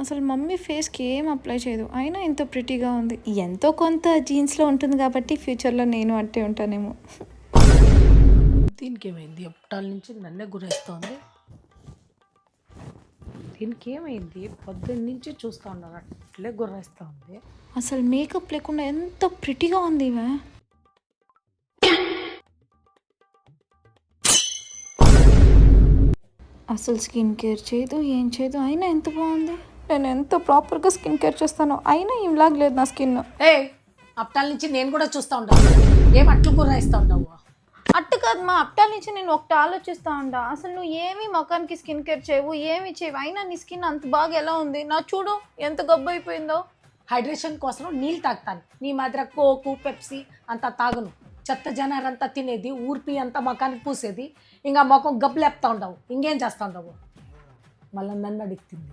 అసలు మమ్మీ ఫేస్కి ఏం అప్లై చేయదు, అయినా ఇంత ప్రిటీగా ఉంది. ఎంతో కొంత జీన్స్లో ఉంటుంది కాబట్టి ఫ్యూచర్లో నేను అట్టే ఉంటానేమో. దీనికి ఏమైంది? ఎప్పటాల నుంచి నన్నే గురేస్తోంది. దీనికి ఏమైంది? పొద్దున్న నుంచి చూస్తూ ఉన్నాను, అట్లే గుర్రేస్తూ ఉంది. అసలు మేకప్ లేకుండా ఎంత ప్రిటీగా ఉంది ఈమె. అసలు స్కిన్ కేర్ చేయదు, ఏం చేయదు, అయినా ఎంత బాగుంది. నేను ఎంత ప్రాపర్గా స్కిన్ కేర్ చేస్తానో అయినా ఇలాగ లేదు నా స్కిన్. అప్పటాల నుంచి నేను కూడా చూస్తూ ఉంటాను, ఏం అట్లు గుర్రేస్తూ ఉండవు. అట్టు కాదు మా, అప్పటాల నుంచి నేను ఒకటి ఆలోచిస్తూ ఉంటా, అసలు నువ్వు ఏమి ముఖానికి స్కిన్ కేర్ చేయవు, ఏమి చేయవు, అయినా నీ స్కిన్ అంత బాగా ఎలా ఉంది. నా చూడు ఎంత గబ్బు అయిపోయిందో. హైడ్రేషన్ కోసం నీళ్ళు తాగుతాను, నీ మాదిర కోకు పెప్సీ అంతా తాగను. చెత్త జనారంతా తినేది, ఊర్పి అంతా ముఖానికి పూసేది, ఇంకా ముఖం గబ్బులేపుతా ఉండవు, ఇంకేం చేస్తూ ఉండవు. మళ్ళీ నన్ను అడుగుతుంది.